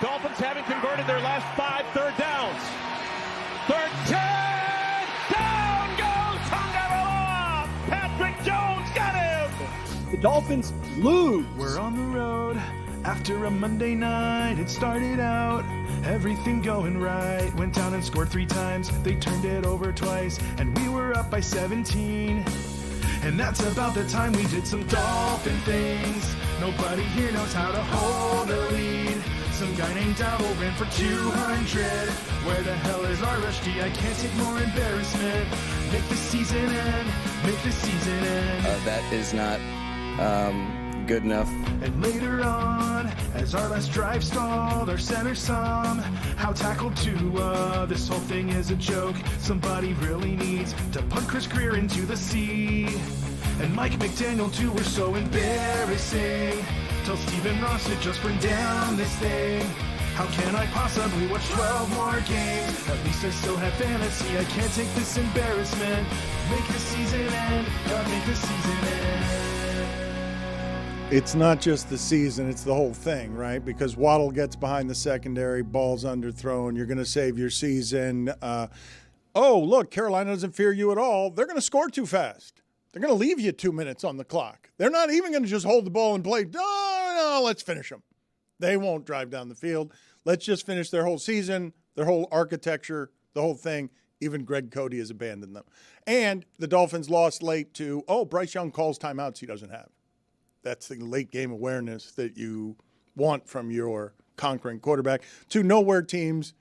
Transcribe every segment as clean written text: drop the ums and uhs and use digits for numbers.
Dolphins having converted their last 5 third downs. Third 10. Down goes Tonga. Patrick Jones got him. The Dolphins lose. We're on the road after a Monday night. It started out everything going right. Went down and scored 3 times. They turned it over twice, and we were up by 17. And that's about the time we did some Dolphin things. Nobody here knows how to hold a lead. Some guy named Dowell ran for 200. Where the hell is our rush D? I can't take more embarrassment. Make the season end. Make the season end. That is not good enough. And later on, as our last drive stalled, our center somehow tackled Tua. This whole thing is a joke. Somebody really needs to punt Chris Greer into the sea. And Mike McDaniel too were so embarrassing. Tell Stephen Ross to just bring down this thing. How can I possibly watch 12 more games? At least I still have fantasy. I can't take this embarrassment. Make the season end. God, make the season end. It's not just the season, it's the whole thing, right? Because Waddle gets behind the secondary, ball's underthrown, you're going to save your season. Oh, look, Carolina doesn't fear you at all. They're going to score too fast. They're going to leave you 2 minutes on the clock. They're not even going to just hold the ball and play. No, let's finish them. They won't drive down the field. Let's just finish their whole season, their whole architecture, the whole thing. Even Greg Cody has abandoned them. And the Dolphins lost late to, Bryce Young calls timeouts he doesn't have. That's the late game awareness that you want from your conquering quarterback. To nowhere teams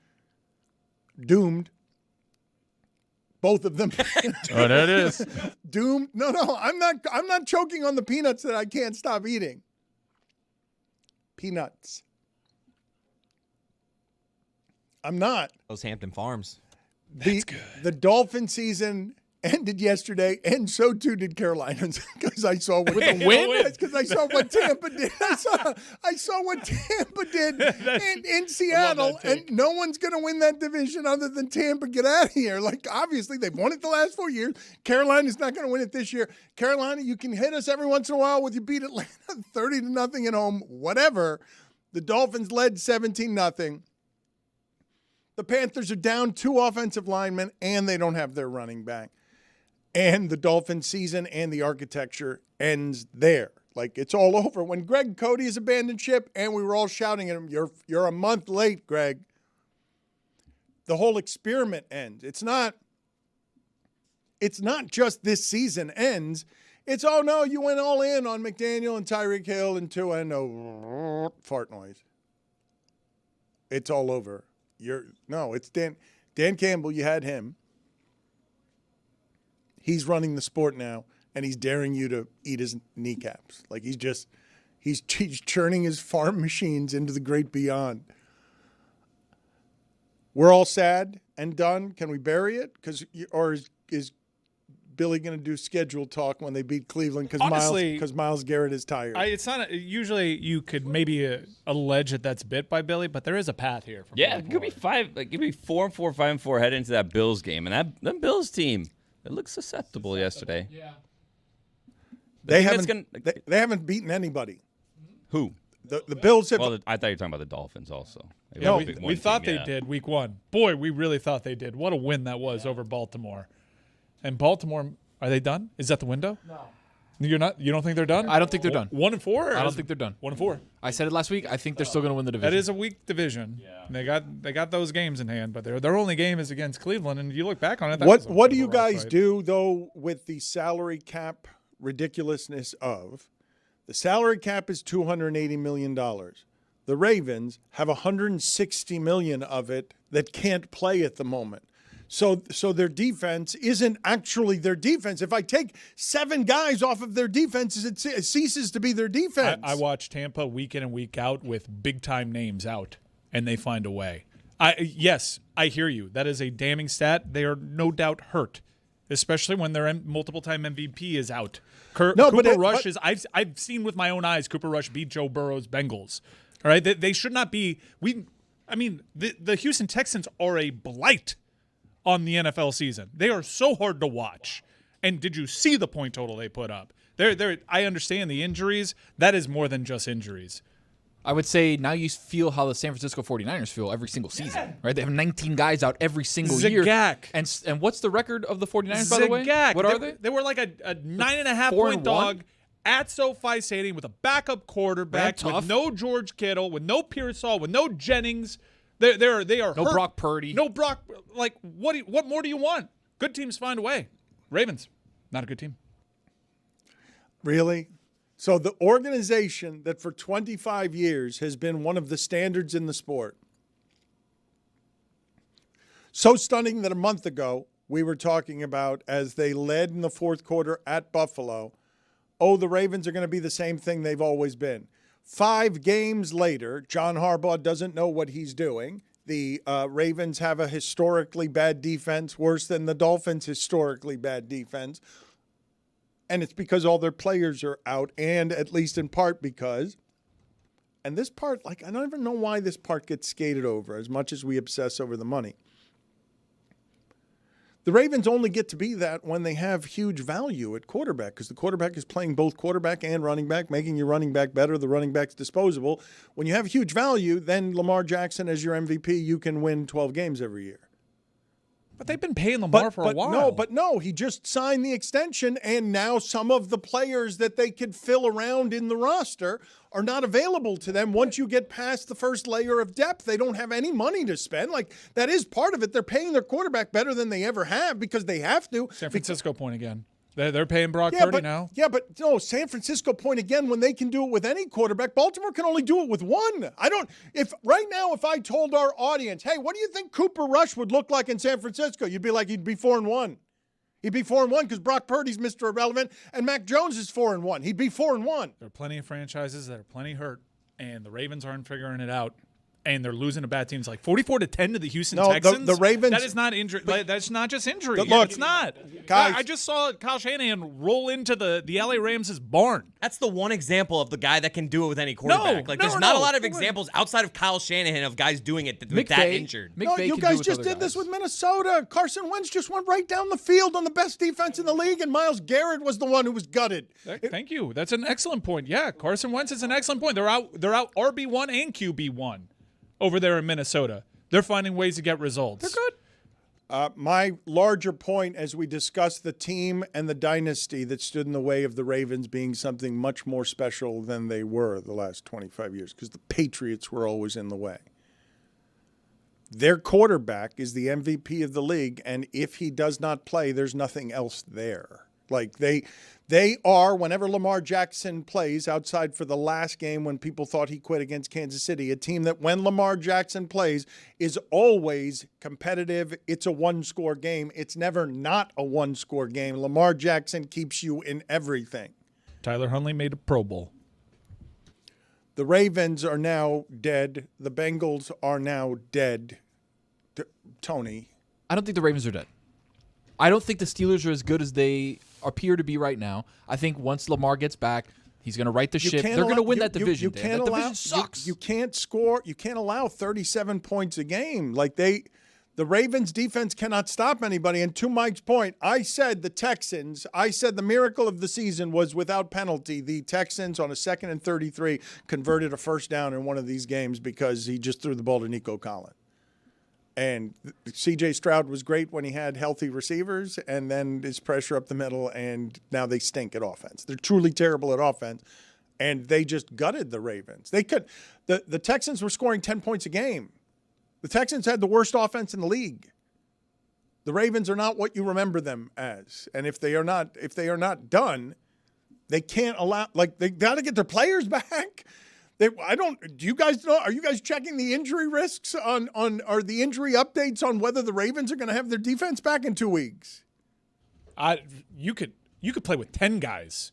doomed. Both of them. Oh, there it is. Doomed. No, I'm not choking on the peanuts that I can't stop eating. Peanuts. I'm not. Those Hampton Farms. That's good. The Dolphin season ended yesterday, and so too did Carolina's, because I saw what with the win. Because I saw what Tampa did. I saw what Tampa did in Seattle, and no one's going to win that division other than Tampa. Get out of here! Like, obviously they've won it the last 4 years. Carolina's not going to win it this year. Carolina, you can hit us every once in a while with you beat Atlanta 30-0 at home, whatever. The Dolphins led 17-0. The Panthers are down 2 offensive linemen, and they don't have their running back. And the Dolphins season and the architecture ends there. Like, it's all over. When Greg Cody has abandoned ship, and we were all shouting at him, you're a month late, Greg. The whole experiment ends. It's not just this season ends. It's, oh, no, you went all in on McDaniel and Tyreek Hill and Tua, and no fart noise. It's all over. It's Dan Campbell. You had him. He's running the sport now, and he's daring you to eat his kneecaps. Like, he's churning his farm machines into the great beyond. We're all sad and done. Can we bury it? Or is Billy going to do schedule talk when they beat Cleveland because Myles Garrett is tired? It's not. Usually, you could maybe allege that that's bit by Billy, but there is a path here. It could be 4-4, 5-4 head into that Bills game, and that Bills team. It looks susceptible yesterday. Yeah. They haven't beaten anybody. Who? The Bills have. Well, I thought you were talking about the Dolphins also. No, we thought they did week 1. Boy, we really thought they did. What a win that was over Baltimore. And Baltimore, are they done? Is that the window? No. You don't think they're done? I don't think they're done. 1-4? I don't think they're done. 1-4. I said it last week. I think they're still going to win the division. That is a weak division. Yeah. They got those games in hand, but their only game is against Cleveland. And you look back on it. What do you guys do though with the salary cap ridiculousness of the salary cap is $280 million. The Ravens have $160 million of it that can't play at the moment. So their defense isn't actually their defense. If I take 7 guys off of their defense, it ceases to be their defense. I watch Tampa week in and week out with big-time names out, and they find a way. Yes, I hear you. That is a damning stat. They are no doubt hurt, especially when their multiple-time MVP is out. Cooper Rush is. I've seen with my own eyes Cooper Rush beat Joe Burrow's Bengals. All right, they should not be. The Houston Texans are a blight on the NFL season. They are so hard to watch. And did you see the point total they put up? I understand the injuries. That is more than just injuries. I would say now you feel how the San Francisco 49ers feel every single season, right? They have 19 guys out every single year. And what's the record of the 49ers, by the way? What are they? They were like a 9.5-point dog at SoFi Stadium with a backup quarterback, with no George Kittle, with no Pearsall, with no Jennings. They are no hurt. Brock Purdy. No Brock. Like, what more do you want? Good teams find a way. Ravens, not a good team. Really? So the organization that for 25 years has been one of the standards in the sport. So stunning that a month ago we were talking about, as they led in the fourth quarter at Buffalo, the Ravens are going to be the same thing they've always been. 5 games later, John Harbaugh doesn't know what he's doing. The Ravens have a historically bad defense, worse than the Dolphins' historically bad defense. And it's because all their players are out, and at least in part because, and this part, I don't even know why this part gets skated over as much as we obsess over the money. The Ravens only get to be that when they have huge value at quarterback, because the quarterback is playing both quarterback and running back, making your running back better. The running back's disposable. When you have huge value, then Lamar Jackson as your MVP, you can win 12 games every year. But they've been paying Lamar for a while. No, he just signed the extension, and now some of the players that they could fill around in the roster are not available to them. Once you get past the first layer of depth, they don't have any money to spend. That is part of it. They're paying their quarterback better than they ever have because they have to. San Francisco point again. They're paying Brock Purdy now. Yeah, but no, San Francisco point again when they can do it with any quarterback. Baltimore can only do it with one. If I told our audience, hey, what do you think Cooper Rush would look like in San Francisco? You'd be like, he'd be 4-1. He'd be 4-1 because Brock Purdy's Mr. Irrelevant and Mac Jones is 4-1. He'd be 4-1. There are plenty of franchises that are plenty hurt, and the Ravens aren't figuring it out. And they're losing to bad teams, like 44-10 to the Houston Texans. The Ravens. That is not injury. That's not just injury. Look, it's not. Guys, I just saw Kyle Shanahan roll into the LA Rams' barn. That's the one example of the guy that can do it with any quarterback. There's not a lot of examples outside of Kyle Shanahan of guys doing it with that injured. You guys just did this with Minnesota. Carson Wentz just went right down the field on the best defense in the league, and Myles Garrett was the one who was gutted. Thank you. That's an excellent point. Yeah, Carson Wentz is an excellent point. They're out RB1 and QB1. Over there in Minnesota. They're finding ways to get results. They're good. My larger point as we discuss the team and the dynasty that stood in the way of the Ravens being something much more special than they were the last 25 years, because the Patriots were always in the way. Their quarterback is the MVP of the league, and if he does not play, there's nothing else there. They are, whenever Lamar Jackson plays, outside for the last game when people thought he quit against Kansas City, a team that when Lamar Jackson plays is always competitive. It's a one-score game. It's never not a one-score game. Lamar Jackson keeps you in everything. Tyler Huntley made a Pro Bowl. The Ravens are now dead. The Bengals are now dead. Tony. I don't think the Ravens are dead. I don't think the Steelers are as good as they appear to be right now. I think once Lamar gets back, he's going to right the ship. They're going to win that division. That division sucks. You can't score. You can't allow 37 points a game. The Ravens defense cannot stop anybody. And to Mike's point, I said the miracle of the season was without penalty. The Texans on a 2nd and 33 converted a first down in one of these games because he just threw the ball to Nico Collins. And C.J. Stroud was great when he had healthy receivers, and then his pressure up the middle, and now they stink at offense. They're truly terrible at offense, and they just gutted the Ravens. The Texans were scoring 10 points a game. The Texans had the worst offense in the league. The Ravens are not what you remember them as, and if they are not done, they can't allow. They got to get their players back. Do you guys know? Are you guys checking the injury risks or the injury updates on whether the Ravens are going to have their defense back in 2 weeks? You could play with 10 guys,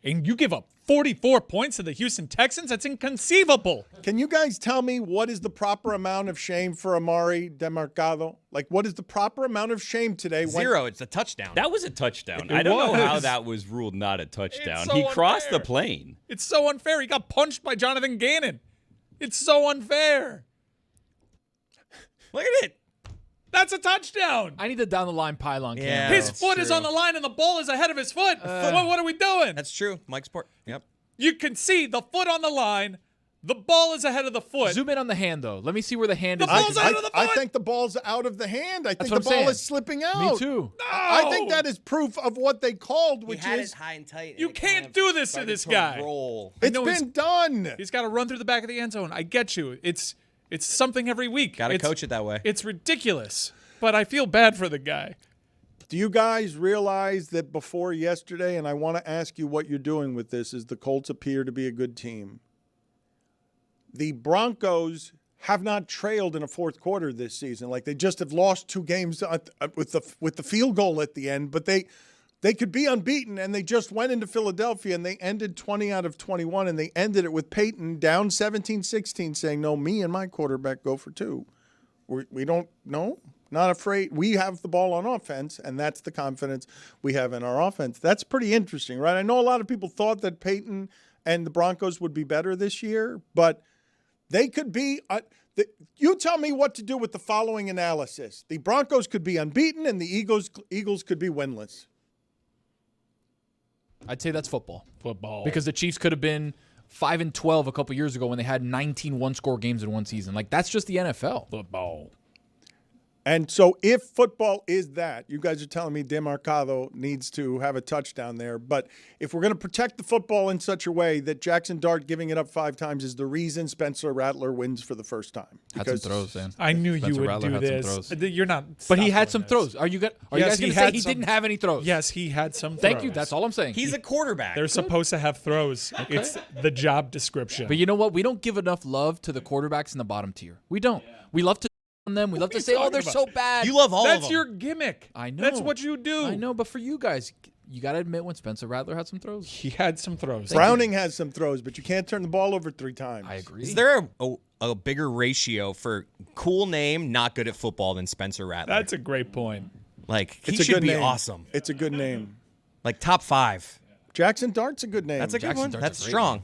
and you give up 44 points to the Houston Texans. That's inconceivable. Can you guys tell me what is the proper amount of shame for Amari Demercado? What is the proper amount of shame today? 0. It's a touchdown. That was a touchdown. I don't know how that was ruled not a touchdown. So he crossed unfair. the plane. It's so unfair. He got punched by Jonathan Gannon. It's so unfair. Look at it. That's a touchdown. I need the down the line pylon Yeah. camera. His foot is on the line and the ball is ahead of his foot. What are we doing? That's true. Mike's Sport. Yep. You can see the foot on the line, The ball is ahead of the foot. Zoom in on the hand, though. Let me see where the hand is. Ball's out of the foot. I think the ball's out of the hand. I think the ball saying. is slipping out. Me too. No! I think that is proof of what they called, which he had is it high and tight. You can't do this to this guy. Roll. it's been done. He's got to run through the back of the end zone. I get you. It's something every week. Got to coach it that way. It's ridiculous. But I feel bad for the guy. Do you guys realize that before yesterday, and I want to ask you what you're doing with this, is the Colts appear to be a good team. The Broncos have not trailed in a fourth quarter this season. Like, they just have lost 2 games with the field goal at the end, but they could be unbeaten, and they just went into Philadelphia, and they ended 20 out of 21, and they ended it with Peyton down 17-16 saying, no, me and my quarterback go for 2. We don't know. Not afraid. We have the ball on offense, and that's the confidence we have in our offense. That's pretty interesting, right? I know a lot of people thought that Peyton and the Broncos would be better this year, but they could be you tell me what to do with the following analysis. The Broncos could be unbeaten, and the Eagles could be winless. I'd say that's football. Football. Because the Chiefs could have been 5-12 a couple years ago when they had 19 one-score games in one season. Like, that's just the NFL. Football. And so if football is that, you guys are telling me DeMarcado needs to have a touchdown there. But if we're going to protect the football in such a way that Jackson Dart giving it up 5 times is the reason Spencer Rattler wins for the first time. Had some throws, Dan. I knew Spencer you would Rattler do had this. some throws. You're not. But he stop had doing some this. throws. Are you guys Yes, going to he say had he some- didn't have any throws? Yes, he had some throws. Thank you. That's all I'm saying. He's a quarterback. They're supposed to have throws. It's the job description. But you know what? We don't give enough love to the quarterbacks in the bottom tier. We don't. We love to on them. We love to say, oh, they're so bad. You love all of them. That's your gimmick. I know. That's what you do. I know, but for you guys, you got to admit when Spencer Rattler had some throws. He had some throws. Browning has some throws, but you can't turn the ball over 3 times. I agree. Is there a bigger ratio for cool name, not good at football than Spencer Rattler? That's a great point. Like, he It's a should good be name. awesome. It's a good name. Like, top 5. Jackson Dart's a good name. That's a good Jackson one. Dart's That's a great strong. name.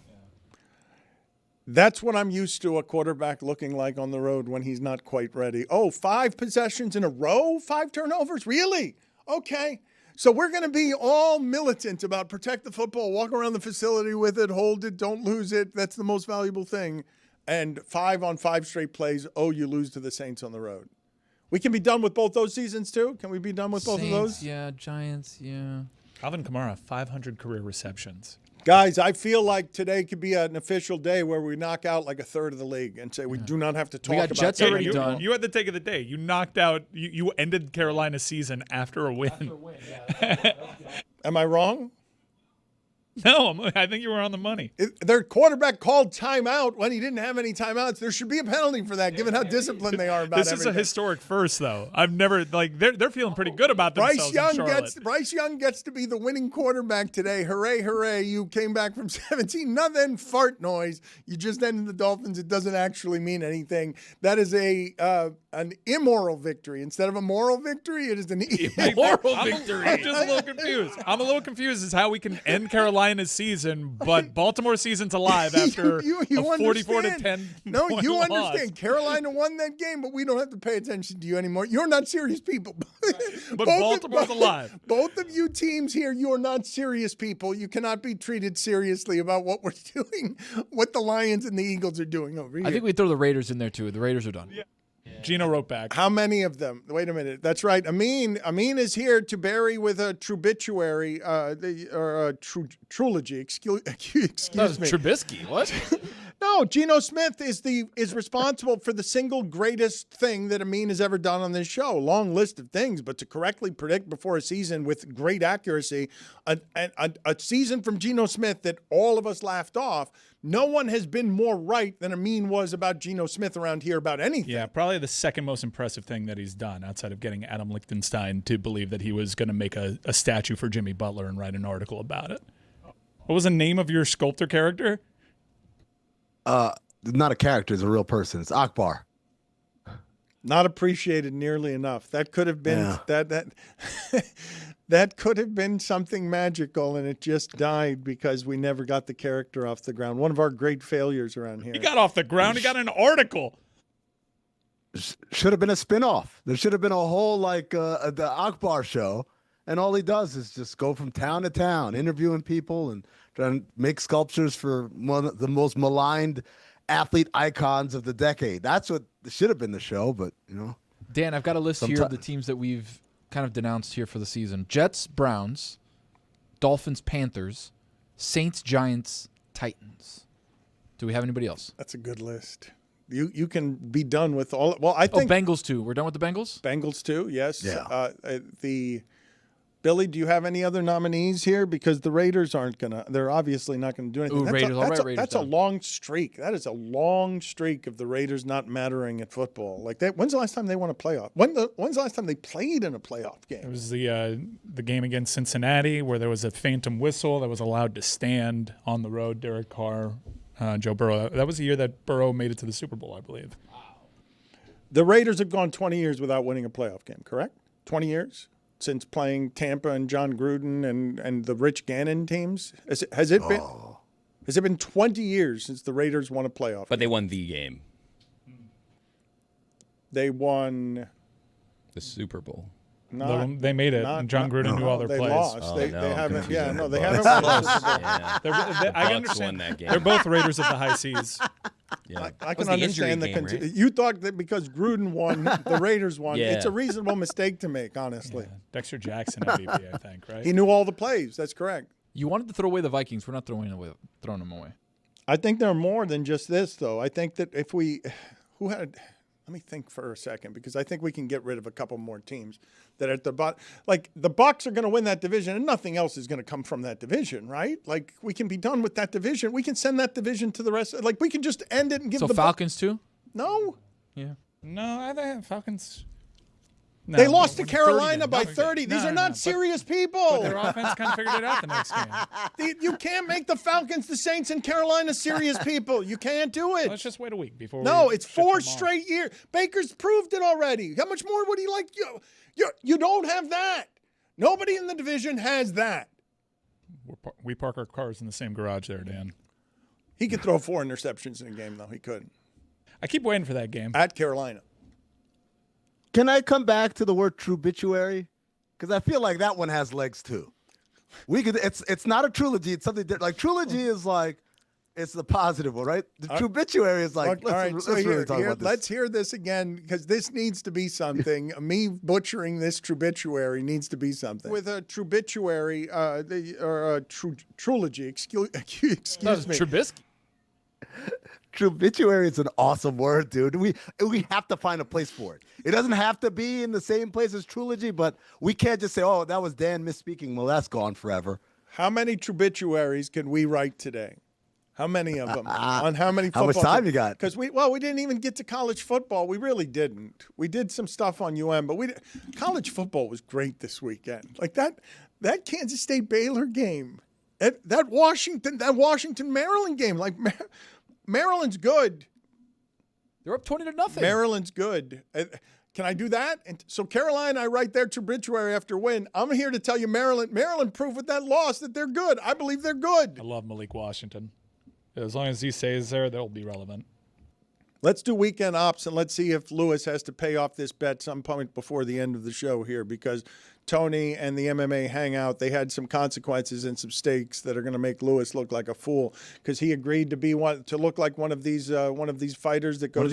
That's what I'm used to a quarterback looking like on the road when he's not quite ready. Oh, 5 possessions in a row? 5 turnovers? Really? Okay. So we're going to be all militant about protect the football, walk around the facility with it, hold it, don't lose it. That's the most valuable thing. And 5 on 5 straight plays, oh, you lose to the Saints on the road. We can be done with both those seasons too? Can we be done with both of those? Saints, yeah. Giants, yeah. Alvin Kamara, 500 career receptions. Guys, I feel like today could be an official day where we knock out like a third of the league and say we do not have to talk got about Jets it already anymore. done. You had the take of the day. You knocked out. You ended Carolina's season after a win. Am I wrong? No, I think you were on the money. Their quarterback called timeout when he didn't have any timeouts. There should be a penalty for that, given how disciplined they are about This is everything. a historic first, though. I've never they're feeling pretty good about themselves. Bryce Young gets to be the winning quarterback today. Hooray, hooray! You came back from 17-0. Fart noise. You just ended the Dolphins. It doesn't actually mean anything. That is an immoral victory instead of a moral victory. It is an immoral victory. I'm just a little confused. I'm a little confused as how we can end Carolina's season, but Baltimore season's alive after you a 44-10. No, point you loss. understand. Carolina won that game, but we don't have to pay attention to you anymore. You're not serious people. But Baltimore's alive. Both of you teams here, you are not serious people. You cannot be treated seriously about what we're doing, what the Lions and the Eagles are doing over here. I think we throw the Raiders in there, too. The Raiders are done. Yeah. Gino wrote back. How many of them? Wait a minute. That's right. Amin is here to bury with a trubituary, or a trulogy. Excuse me. Trubisky. What? No, Geno Smith is responsible for the single greatest thing that Amin has ever done on this show. Long list of things, but to correctly predict before a season with great accuracy, a season from Geno Smith that all of us laughed off. No one has been more right than Amin was about Geno Smith around here about anything. Yeah, probably the second most impressive thing that he's done outside of getting Adam Lichtenstein to believe that he was going to make a statue for Jimmy Butler and write an article about it. What was the name of your sculptor character? Not a character, it's a real person. It's Akbar. Not appreciated nearly enough. That could have been that could have been something magical, and it just died because we never got the character off the ground. One of our great failures around here. He got off the ground. He got an article. Should have been a spinoff. There should have been a whole the Akbar show, and all he does is just go from town to town, interviewing people and trying to make sculptures for one of the most maligned athlete icons of the decade. That's what should have been the show, but Dan, I've got a list here of the teams that we've kind of denounced here for the season: Jets, Browns, Dolphins, Panthers, Saints, Giants, Titans. Do we have anybody else? That's a good list. You can be done with all. Well, I think Bengals too. We're done with the Bengals. Bengals too. Yes. Yeah. Billy, do you have any other nominees here? Because the Raiders aren't gonna. They're obviously not gonna do anything. Ooh, Raiders. That's a long streak. That is a long streak of the Raiders not mattering at football. Like that. When's the last time they won a playoff? When's the last time they played in a playoff game? It was the game against Cincinnati where there was a phantom whistle that was allowed to stand on the road. Derek Carr, Joe Burrow. That was the year that Burrow made it to the Super Bowl, I believe. The Raiders have gone 20 years without winning a playoff game. Correct? 20 years. Since playing Tampa and John Gruden and the Rich Gannon teams? Has it been 20 years since the Raiders won a playoff But they won the game. They won the Super Bowl. They made it, and John Gruden knew all their they plays. Lost. They haven't. Yeah, no, they haven't. Yeah. I understand that game. They're both Raiders of the high seas. Yeah. I can understand the game, right? You thought that because Gruden won, the Raiders won. Yeah. It's a reasonable mistake to make, honestly. Yeah. Dexter Jackson MVP, I think, right? He knew all the plays. That's correct. You wanted to throw away the Vikings. We're not throwing them away. I think there are more than just this, though. I think that if we – let me think for a second, because I think we can get rid of a couple more teams that are at the bottom. Like, the Bucs are going to win that division, and nothing else is going to come from that division, right? Like, we can be done with that division. We can send that division to the rest. Like, we can just end it and give the Falcons too? No. Yeah. No, I think Falcons. No, they lost to Carolina by 30. These are not serious people. But their offense kind of figured it out the next game. You can't make the Falcons, the Saints, and Carolina serious people. You can't do it. Let's just wait a week before. No, it's 4 straight years. Baker's proved it already. How much more would he like? You don't have that. Nobody in the division has that. We park our cars in the same garage there, Dan. He could throw 4 interceptions in a game, though. He could. I keep waiting for that game. At Carolina. Can I come back to the word trubituary? Because I feel like that one has legs too. It's not a trilogy. It's something different. Like trilogy is like it's the positive one, right? The trubituary is like let's really talk about this. Let's hear this again, because this needs to be something. Me butchering this trubituary needs to be something. With a trubituary or a trilogy, excuse me. Trubisky. Trubituary is an awesome word, dude. We have to find a place for it. It doesn't have to be in the same place as trilogy, but we can't just say, "Oh, that was Dan misspeaking." Well, that's gone forever. How many trubituaries can we write today? How many of them? On how many football How much time you got? Because we didn't even get to college football. We really didn't. We did some stuff on but college football was great this weekend. Like that Kansas State Baylor game, that Washington Maryland game. Like Maryland's good. They're up 20-0. Maryland's good. Can I do that? And so Carolina, I write their tributary after win. I'm here to tell you Maryland proved with that loss that they're good. I believe they're good. I love Malik Washington. As long as he stays there, they'll be relevant. Let's do weekend ops, and let's see if Lewis has to pay off this bet some point before the end of the show here, because Tony and the MMA hangout, they had some consequences and some stakes that are going to make Lewis look like a fool, because he agreed to look like one of these fighters that goes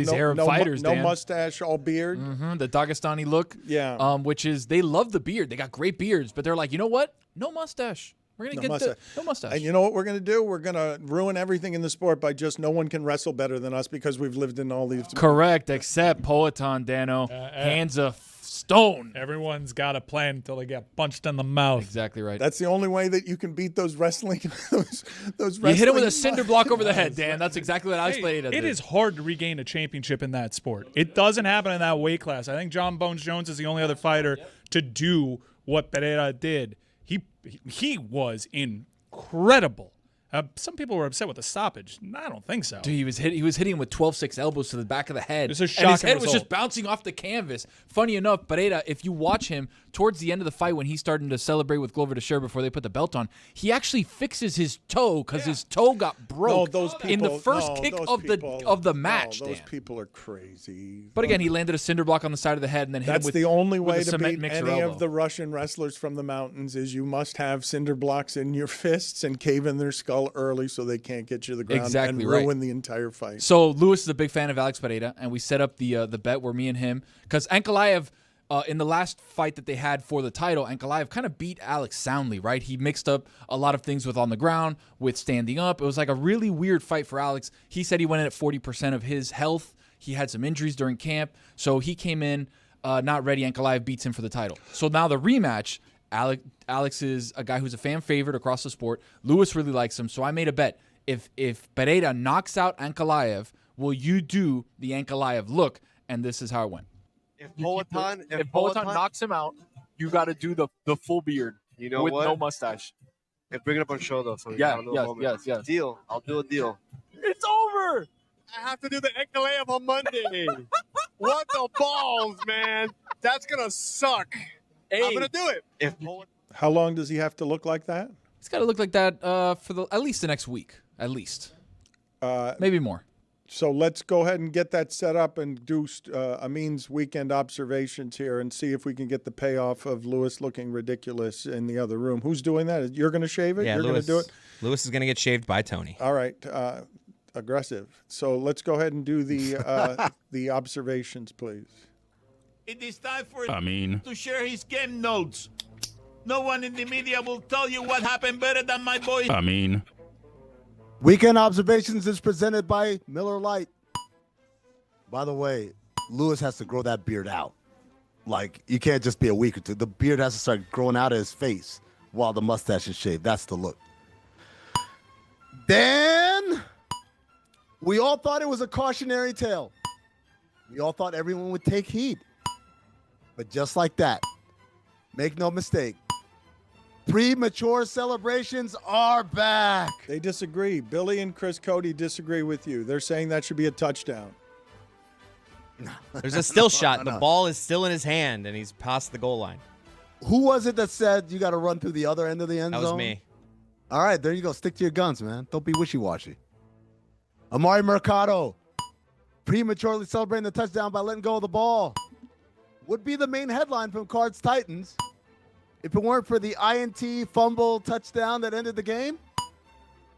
no mustache, all beard. Mm-hmm, the Dagestani look. Yeah. Which is, they love the beard. They got great beards, but they're like, you know what? No mustache. We're going to get no mustache. And you know what we're going to do? We're going to ruin everything in the sport by just no one can wrestle better than us because we've lived in all these. Correct, except Poetan, Dano. Hands of stone. Everyone's got a plan until they get punched in the mouth. Exactly right. That's the only way that you can beat those wrestling. those wrestling. You hit him with a cinder block over the head, Dan. That's exactly what I explained. It is hard to regain a championship in that sport. It doesn't happen in that weight class. I think John Bones Jones is the only other fighter to do what Pereira did. He was incredible. Some people were upset with the stoppage. I don't think so. Dude, he was hitting him with 12-6 elbows to the back of the head. It's a shocking and his head result. was just bouncing off the canvas. Funny enough, Pereira, if you watch him towards the end of the fight when he's starting to celebrate with Glover Teixeira before they put the belt on, he actually fixes his toe because his toe got broke in the first kick of the match. No, those people are crazy. But again, he landed a cinder block on the side of the head and then hit him with the only way to beat beat any of the Russian wrestlers from the mountains is you must have cinder blocks in your fists and cave in their skull bell early so they can't get you to the ground Exactly and ruin the entire fight. So Lewis is a big fan of Alex Pereira, and we set up the bet where me and him, because Ankalaev, in the last fight that they had for the title, Ankalaev kind of beat Alex soundly, right? He mixed up a lot of things with on the ground, with standing up. It was like a really weird fight for Alex. He said he went in at 40% of his health. He had some injuries during camp, so he came in not ready. Ankalaev beats him for the title. So now the rematch, Alex is a guy who's a fan favorite across the sport. Lewis really likes him, so I made a bet. If Pereira knocks out Ankalaev, will you do the Ankalaev look? And this is how it went. If Boatan knocks him out, you got to do the full beard. You know with what? no mustache. And bring it up on show though. So Yes. Deal. I'll do a deal. It's over. I have to do the Ankalaev on Monday. What the balls, man? That's gonna suck. Hey. I'm gonna do it. How long does he have to look like that? It's got to look like that for at least the next week, at least. Maybe more. So let's go ahead and get that set up and do Amin's weekend observations here and see if we can get the payoff of Lewis looking ridiculous in the other room. Who's doing that? You're going to shave it? Yeah, You're going to do it? Lewis is going to get shaved by Tony. All right. Aggressive. So let's go ahead and do the observations, please. It is time for Amin to share his game notes. No one in the media will tell you what happened better than my boy. Amin. Weekend Observations is presented by Miller Lite. By the way, Lewis has to grow that beard out. Like, you can't just be a week or two. The beard has to start growing out of his face while the mustache is shaved. That's the look. Then, we all thought it was a cautionary tale. We all thought everyone would take heed. But just like that, make no mistake, premature celebrations are back. They disagree. Billy and Chris Cody disagree with you. They're saying that should be a touchdown. There's a still shot. The ball is still in his hand, and he's past the goal line. Who was it that said you got to run through the other end of the end zone? That was me. All right, there you go. Stick to your guns, man. Don't be wishy-washy. Amari Mercado prematurely celebrating the touchdown by letting go of the ball would be the main headline from Cards Titans if it weren't for the INT fumble touchdown that ended the game.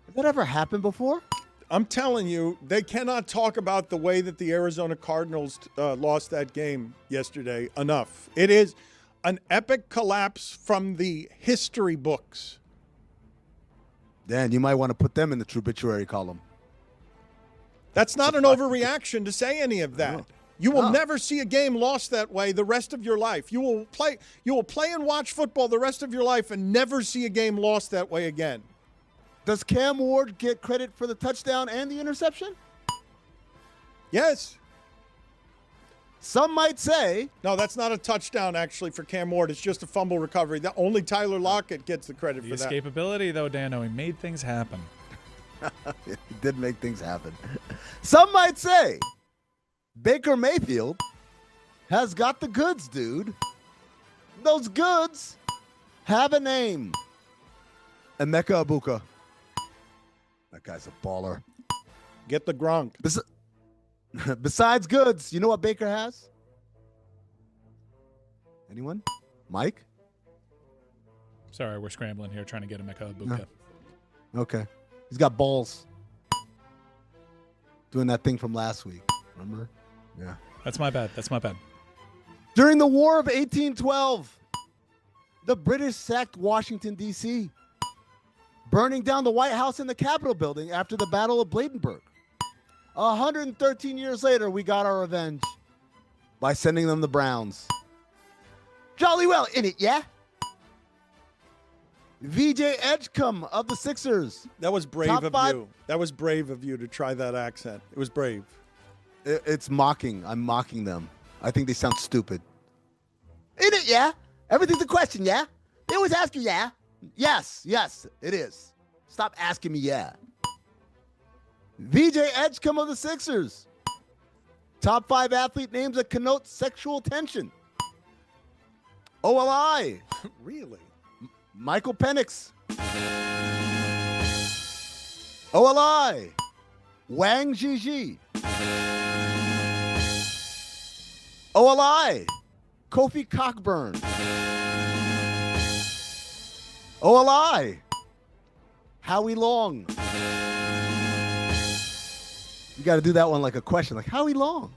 Has that ever happened before? I'm telling you, they cannot talk about the way that the Arizona Cardinals lost that game yesterday enough. It is an epic collapse from the history books. Dan, you might want to put them in the Trubituary column. That's not an overreaction to say any of that. You will never see a game lost that way the rest of your life. You will play and watch football the rest of your life and never see a game lost that way again. Does Cam Ward get credit for the touchdown and the interception? Yes. Some might say. No, that's not a touchdown, actually, for Cam Ward. It's just a fumble recovery. Only Tyler Lockett gets the credit for that. The escapability, though, Dano, he made things happen. He did make things happen. Some might say Baker Mayfield has got the goods, dude. Those goods have a name. Emeka Ibuka. That guy's a baller. Get the Gronk. Besides goods, you know what Baker has? Anyone? Mike? Sorry, we're scrambling here trying to get Emeka Ibuka. Okay. He's got balls. Doing that thing from last week. Remember? Yeah. That's my bad. During the War of 1812, the British sacked Washington, D.C., burning down the White House and the Capitol building after the Battle of Bladensburg. 113 years later, we got our revenge by sending them the Browns. Jolly well in it, yeah? VJ Edgecombe of the Sixers. That was brave of you. That was brave of you to try that accent. It was brave. It's mocking. I'm mocking them. I think they sound stupid. In it, yeah? Everything's a question, yeah? They always ask you, yeah? Yes, it is. Stop asking me, yeah. VJ Edgecombe of the Sixers. Top 5 athlete names that connote sexual tension. OLI. Really? Michael Penix. OLI. Wang Zhizhi. OLI. Kofi Cockburn. OLI. Howie Long. You got to do that one like a question, like Howie Long.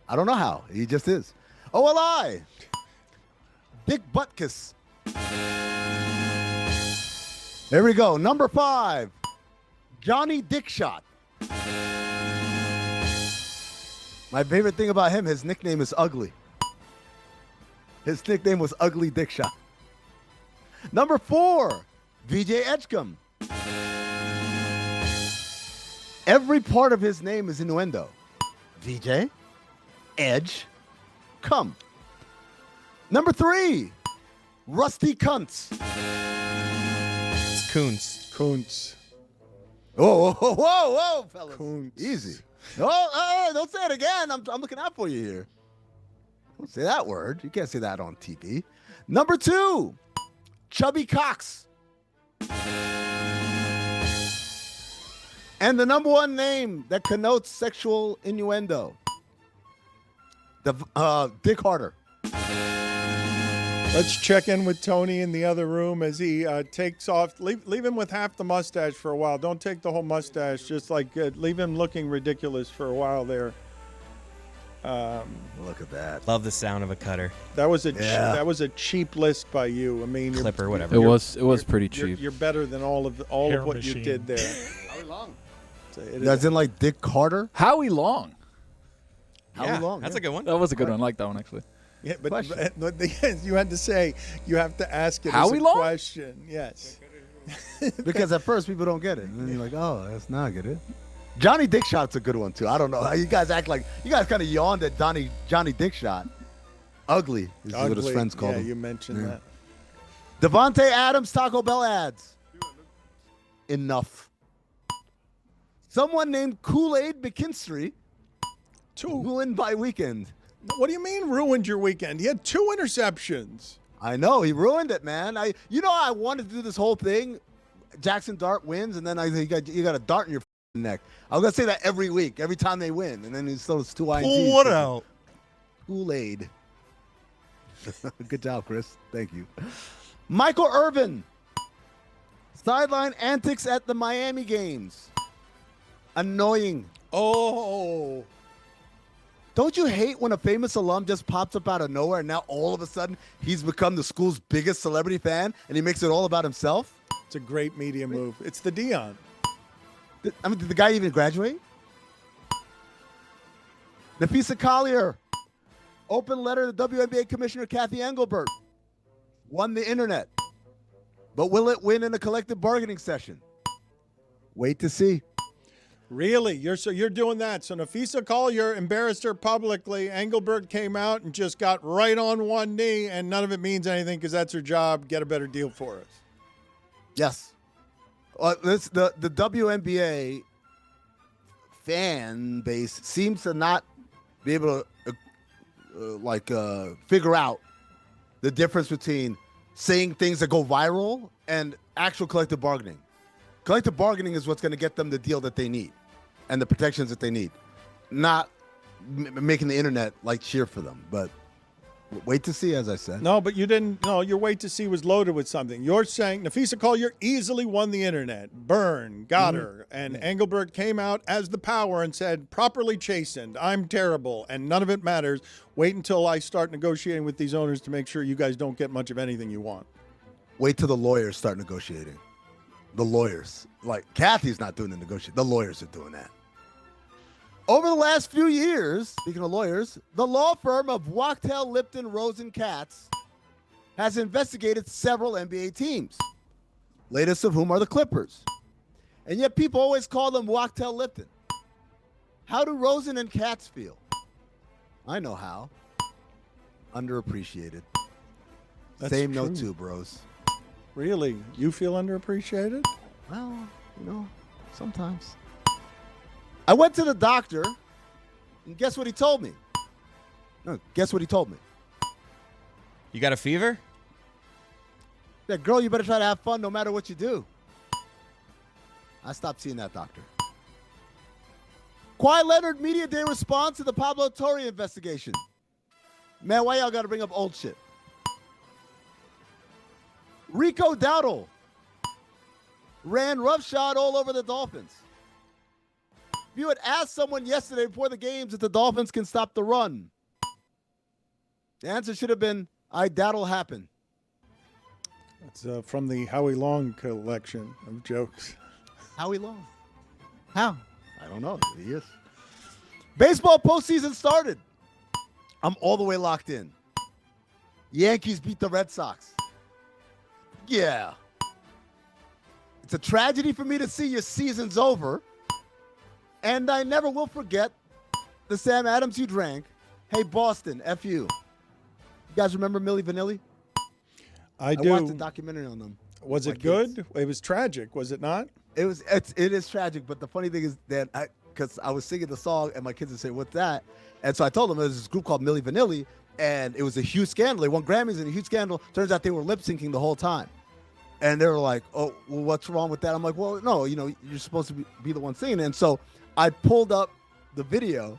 I don't know how. He just is. OLI. Dick Butkus. There we go. Number 5. Johnny Dickshot. My favorite thing about him, his nickname is Ugly. His nickname was Ugly Dickshot. Number 4, VJ Edgecombe. Every part of his name is innuendo. VJ, Edge, Come. Number 3, Rusty Kuntz. It's Kuntz. Kuntz. Whoa, whoa, whoa, whoa, fellas. Kuntz. Easy. Oh, don't say it again. I'm looking out for you here. Don't say that word. You can't say that on TV. Number 2, Chubby Cox. And the number 1 name that connotes sexual innuendo, Dick Harder. Let's check in with Tony in the other room as he takes off. Leave him with half the mustache for a while. Don't take the whole mustache. Just like leave him looking ridiculous for a while there. Look at that. Love the sound of a cutter. That was a cheap list by you. I mean, Clipper, whatever. It was pretty cheap. You're better than all of what machine. you did there. Howie Long. It As in like Dick Carter? Howie Long. Howie Long. That's a good one. That was a good one. I like that one, actually. Yeah, but you had to say, you have to ask it Howie as a Long? question. Yes. Because at first people don't get it. And then you're like, oh, that's not good. Johnny Dickshot's a good one, too. I don't know. You guys act like, you guys kind of yawned at Johnny Dickshot. Ugly is what his friends call him. Yeah, you mentioned that. Devontae Adams Taco Bell ads. Enough. Someone named Kool-Aid McKinstry ruined my weekend. What do you mean ruined your weekend? He had 2 interceptions. I know. He ruined it, man. I wanted to do this whole thing. Jackson Dart wins, and then you got a dart in your neck. I was going to say that every week, every time they win. And then it's still 2 INTs. Pull what out? Kool-Aid. Good job, Chris. Thank you. Michael Irvin. Sideline antics at the Miami games. Annoying. Oh. Don't you hate when a famous alum just pops up out of nowhere and now all of a sudden he's become the school's biggest celebrity fan and he makes it all about himself? It's a great media move. It's the Dion. Did the guy even graduate? Nafisa Collier. Open letter to WNBA Commissioner Kathy Engelbert. Won the internet. But will it win in a collective bargaining session? Wait to see. Really? You're doing that. So Nafisa Collier embarrassed her publicly. Engelbert came out and just got right on one knee, and none of it means anything because that's her job. Get a better deal for us. Yes. The WNBA fan base seems to not be able to figure out the difference between saying things that go viral and actual collective bargaining. Collective bargaining is what's going to get them the deal that they need and the protections that they need, not making the internet cheer for them. But wait to see, as I said. No, but you didn't. No, your wait to see was loaded with something. You're saying Nafisa Collier easily won the internet. Burn, got her. And Engelbert came out as the power and said, properly chastened, I'm terrible, and none of it matters. Wait until I start negotiating with these owners to make sure you guys don't get much of anything you want. Wait till the lawyers start negotiating. The lawyers. Kathy's not doing the negotiation. The lawyers are doing that. Over the last few years, speaking of lawyers, the law firm of Wachtell, Lipton, Rosen, Katz has investigated several NBA teams, latest of whom are the Clippers. And yet people always call them Wachtell, Lipton. How do Rosen and Katz feel? I know how. Underappreciated. That's Same true. note too, bros. Really? You feel underappreciated? Well, sometimes. I went to the doctor, and guess what he told me? No, guess what he told me? You got a fever? That girl, you better try to have fun no matter what you do. I stopped seeing that doctor. Kawhi Leonard Media Day response to the Pablo Torre investigation. Man, why y'all got to bring up old shit? Rico Dowdle. ran roughshod all over the Dolphins. If you had asked someone yesterday before the games if the Dolphins can stop the run, the answer should have been, that'll happen. It's from the Howie Long collection of jokes. Howie Long? How? I don't know. He is. Baseball postseason started. I'm all the way locked in. Yankees beat the Red Sox. Yeah. It's a tragedy for me to see your season's over. And I never will forget the Sam Adams you drank. Hey, Boston, F you. You guys remember Milli Vanilli? I do. I watched a documentary on them. Was it good? It was tragic, was it not? It is tragic, but the funny thing is that because I was singing the song and my kids would say, "What's that?" And so I told them there was this group called Milli Vanilli, and it was a huge scandal. They won Grammys and a huge scandal. Turns out they were lip syncing the whole time. And they were like, "Oh, well, what's wrong with that?" I'm like, "Well, no, you're supposed to be the one singing." And so I pulled up the video,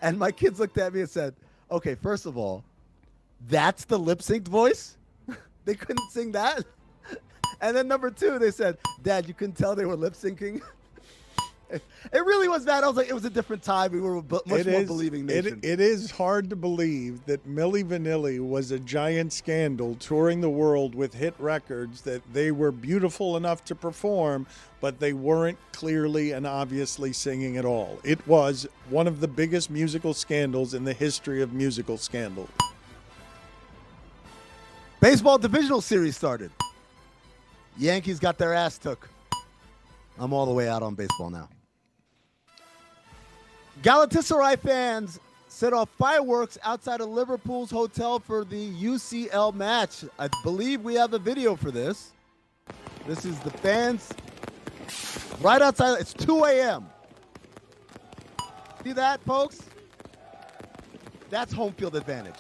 and my kids looked at me and said, "Okay, first of all, that's the lip synced voice? They couldn't sing that?" And then number two, they said, "Dad, you couldn't tell they were lip syncing?" It really was that. I was like, it was a different time. We were much more believing nation. It is hard to believe that Milli Vanilli was a giant scandal touring the world with hit records, that they were beautiful enough to perform, but they weren't clearly and obviously singing at all. It was one of the biggest musical scandals in the history of musical scandals. Baseball divisional series started. Yankees got their ass took. I'm all the way out on baseball now. Galatasaray fans set off fireworks outside of Liverpool's hotel for the UCL match. I believe we have a video for this. This is the fans right outside. It's 2 a.m. See that, folks? That's home field advantage.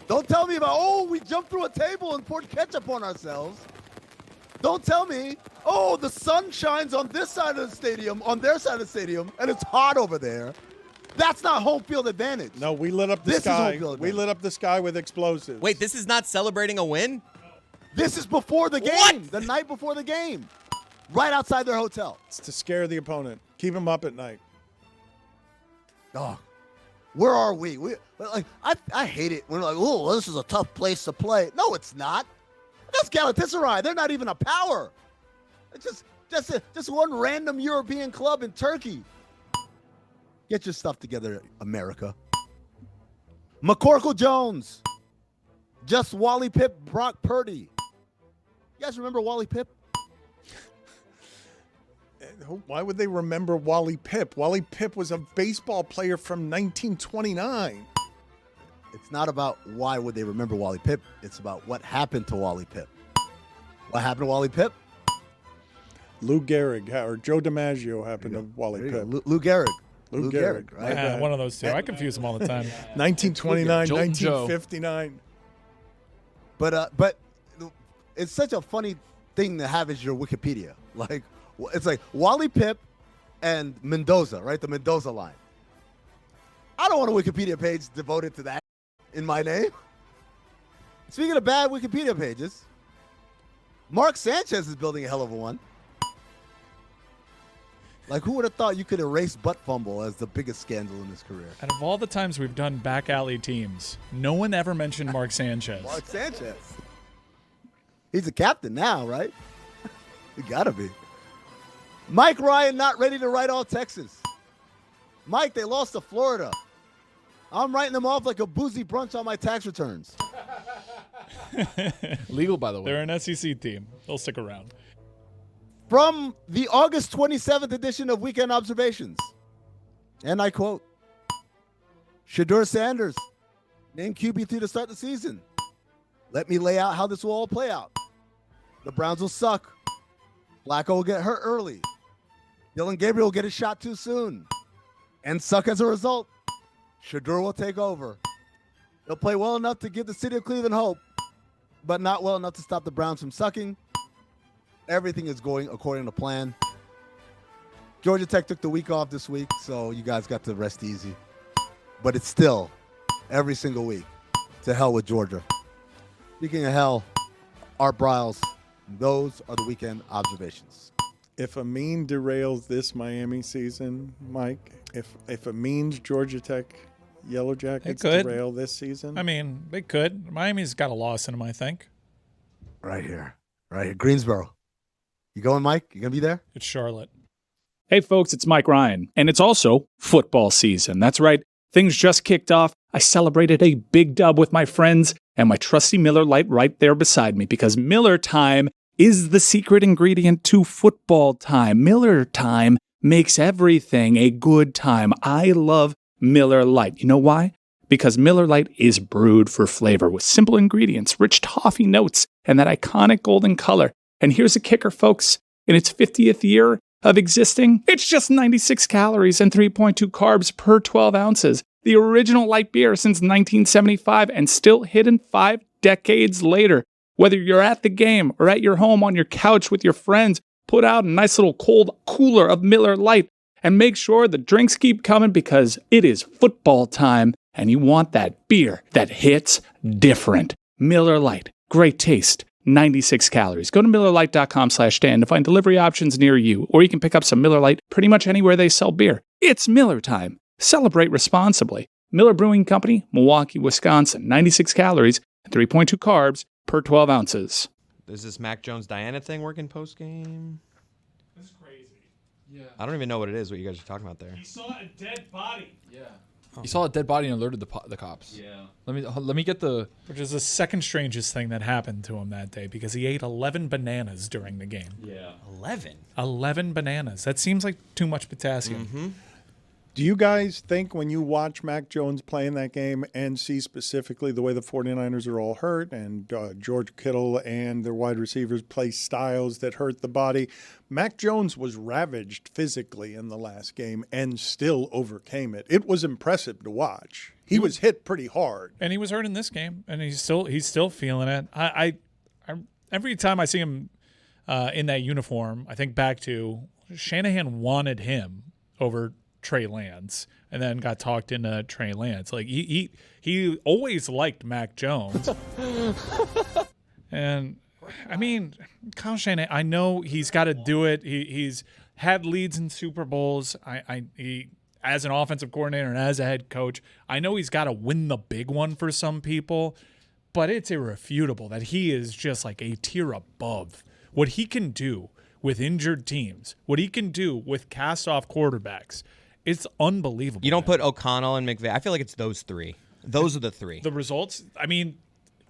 Don't tell me about, we jumped through a table and poured ketchup on ourselves. Don't tell me, the sun shines on this side of the stadium, on their side of the stadium, and it's hot over there. That's not home field advantage. No, we lit up the sky. We lit up the sky with explosives. Wait, this is not celebrating a win? This is before the game. What? The night before the game. Right outside their hotel. It's to scare the opponent. Keep them up at night. Oh, where are we? I hate it when we're like, this is a tough place to play. No, it's not. That's Galatasaray. They're not even a power. It's just one random European club in Turkey. Get your stuff together, America. McCorkle Jones. Just Wally Pipp, Brock Purdy. You guys remember Wally Pipp? Why would they remember Wally Pipp? Wally Pipp was a baseball player from 1929. It's not about why would they remember Wally Pipp. It's about what happened to Wally Pipp. What happened to Wally Pipp? Lou Gehrig or Joe DiMaggio happened to Wally Pipp. Lou Gehrig. Lou Gehrig, right? Yeah, one of those two. I confuse them all the time. 1929, 1959. But it's such a funny thing to have as your Wikipedia. Like, it's like Wally Pipp and Mendoza, right? The Mendoza line. I don't want a Wikipedia page devoted to that in my name. Speaking of bad Wikipedia pages, Mark Sanchez is building a hell of a one. Like, who would have thought you could erase butt fumble as the biggest scandal in his career? Out of all the times we've done back alley teams, no one ever mentioned Mark Sanchez. Mark Sanchez. He's a captain now, right? He gotta be. Mike Ryan not ready to write all Texas. Mike, they lost to Florida. I'm writing them off like a boozy brunch on my tax returns. Legal, by the way. They're an SEC team. They'll stick around. From the August 27th edition of Weekend Observations, and I quote, Shedeur Sanders, named QB3 to start the season. Let me lay out how this will all play out. The Browns will suck. Flacco will get hurt early. Dylan Gabriel will get his shot too soon and suck as a result. Shedeur will take over. He'll play well enough to give the city of Cleveland hope, but not well enough to stop the Browns from sucking. Everything is going according to plan. Georgia Tech took the week off this week, so you guys got to rest easy. But it's still every single week. To hell with Georgia. Speaking of hell, Art Briles, Those are the weekend observations. If Amin derails this Miami season, Mike, if Amin's Georgia Tech Yellow Jackets derail this season, I mean, they could. Miami's got a loss in them, I think. Right here, Greensboro. You going, Mike? You gonna be there? It's Charlotte. Hey, folks, it's Mike Ryan, and it's also football season. That's right. Things just kicked off. I celebrated a big dub with my friends and my trusty Miller Lite right there beside me because Miller Time is the secret ingredient to football time. Miller Time makes everything a good time. I love Miller Lite. You know why? Because Miller Lite is brewed for flavor with simple ingredients, rich toffee notes, and that iconic golden color. And here's a kicker, folks. In its 50th year of existing, it's just 96 calories and 3.2 carbs per 12 ounces. The original light beer since 1975 and still hidden 5 decades later. Whether you're at the game or at your home on your couch with your friends, put out a nice little cold cooler of Miller Lite and make sure the drinks keep coming because it is football time and you want that beer that hits different. Miller Lite, great taste, 96 calories. Go to MillerLite.com/Dan to find delivery options near you, or you can pick up some Miller Lite pretty much anywhere they sell beer. It's Miller time. Celebrate responsibly. Miller Brewing Company, Milwaukee, Wisconsin. 96 calories and 3.2 carbs per 12 ounces. Is this Mac Jones Diana thing working post game? That's crazy. Yeah. I don't even know what it is. What you guys are talking about there? He saw a dead body. Yeah. He saw a dead body and alerted the cops. Yeah. Let me get the. Which is the second strangest thing that happened to him that day because he ate 11 bananas during the game. Yeah. 11. 11 bananas. That seems like too much potassium. Mm-hmm. do you guys think when you watch Mac Jones play in that game and see specifically the way the 49ers are all hurt and George Kittle and their wide receivers play styles that hurt the body, Mac Jones was ravaged physically in the last game and still overcame it. It was impressive to watch. He was hit pretty hard. And he was hurt in this game, and he's still feeling it. I every time I see him in that uniform, I think back to Shanahan wanted him over Trey Lance and then got talked into Trey Lance. Like he always liked Mac Jones. And I mean, Kyle Shanahan, I know he's got to do it. He's had leads in Super Bowls. He as an offensive coordinator and as a head coach, I know he's got to win the big one for some people, but it's irrefutable that he is just like a tier above. What he can do with injured teams, what he can do with cast-off quarterbacks, it's unbelievable. You don't put O'Connell and McVay. I feel like it's those three. Those are the three. The results, I mean,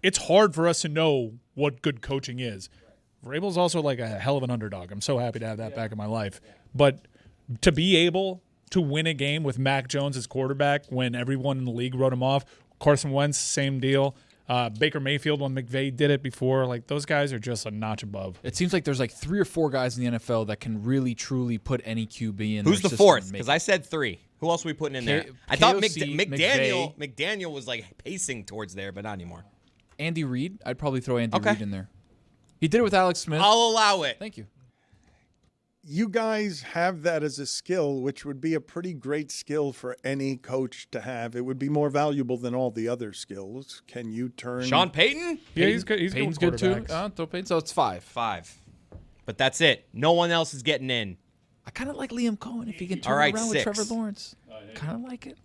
it's hard for us to know what good coaching is. Vrabel's also like a hell of an underdog. I'm so happy to have that back in my life. But to be able to win a game with Mac Jones as quarterback when everyone in the league wrote him off, Carson Wentz, same deal. Baker Mayfield when McVay did it before. Like, those guys are just a notch above. It seems like there's like 3 or 4 guys in the NFL that can really, truly put any QB in. Who's the fourth? Because I said 3. Who else are we putting in there? I thought McDaniel was like pacing towards there, but not anymore. Andy Reid. I'd probably throw Andy Reid in there. He did it with Alex Smith. I'll allow it. Thank you. You guys have that as a skill, which would be a pretty great skill for any coach to have. It would be more valuable than all the other skills. Can you turn Sean Payton? Yeah, he's good. He's Payton's good too. Throw Payton. So it's 5. 5. But that's it. No one else is getting in. I kind of like Liam Cohen if he can turn around 6. With Trevor Lawrence. Kind of like it.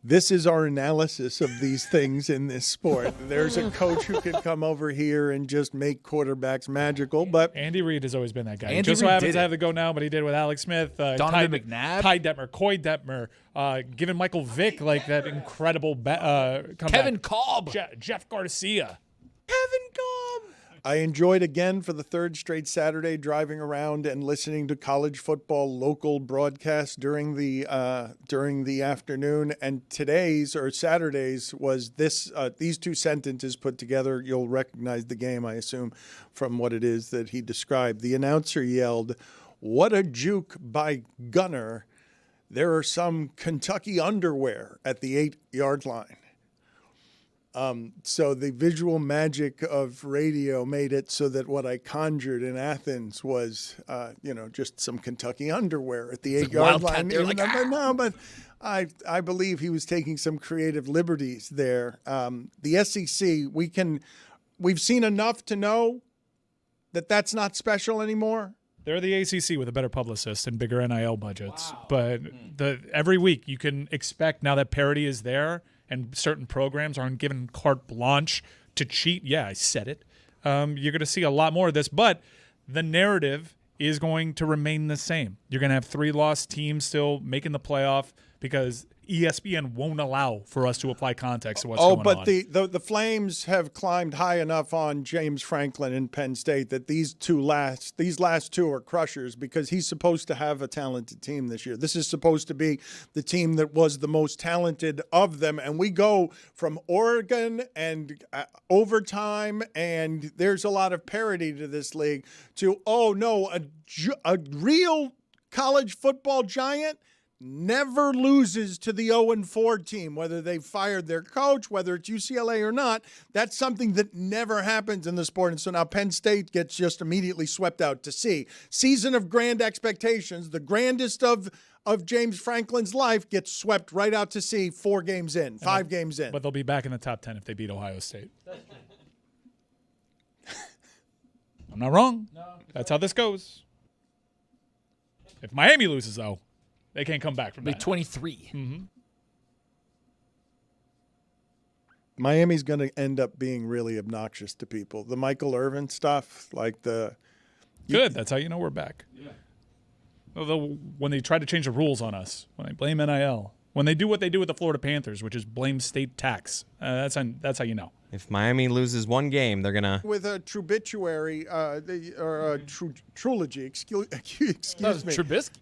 This is our analysis of these things in this sport. There's a coach who could come over here and just make quarterbacks magical, but Andy Reid has always been that guy. Andy Just so Reid happens did to have it. to go now, but he did with Alex Smith, Donovan McNabb, Ty Detmer, Coy Detmer, giving Michael Vick like that incredible comeback. Kevin Kolb, Jeff Garcia. Kevin Kolb. I enjoyed again for the 3rd straight Saturday driving around and listening to college football local broadcasts during the afternoon. And Saturday's was this these 2 sentences put together. You'll recognize the game, I assume, from what it is that he described. The announcer yelled, "What a juke by Gunner! There are some Kentucky underwear at the 8-yard line." So the visual magic of radio made it so that what I conjured in Athens was, just some Kentucky underwear at the 8-yard line. But I believe he was taking some creative liberties there. The SEC, we've seen enough to know that's not special anymore? They're the ACC with a better publicist and bigger NIL budgets. Wow. But every week you can expect, now that parity is there and certain programs aren't given carte blanche to cheat. Yeah, I said it. You're going to see a lot more of this. But the narrative is going to remain the same. You're going to have 3 lost teams still making the playoff because ESPN won't allow for us to apply context to what's going on. Oh, but the Flames have climbed high enough on James Franklin in Penn State that these last two are crushers because he's supposed to have a talented team this year. This is supposed to be the team that was the most talented of them, and we go from Oregon and overtime, and there's a lot of parity to this league, to, oh no, a real college football giant never loses to the 0-4 team, whether they've fired their coach, whether it's UCLA or not. That's something that never happens in the sport. And so now Penn State gets just immediately swept out to sea. Season of grand expectations, the grandest of James Franklin's life, gets swept right out to sea 4 games in, 5 games in. But they'll be back in the top 10 if they beat Ohio State. I'm not wrong. No. That's how this goes. If Miami loses, though, they can't come back from that. 23. Mm-hmm. Miami's going to end up being really obnoxious to people. The Michael Irvin stuff, like the... Good. That's how you know we're back. Yeah. Although when they try to change the rules on us, when they blame NIL, when they do what they do with the Florida Panthers, which is blame state tax, that's how you know. If Miami loses one game, they're going to... With a trubituary, or a trilogy, excuse me. Trubisky.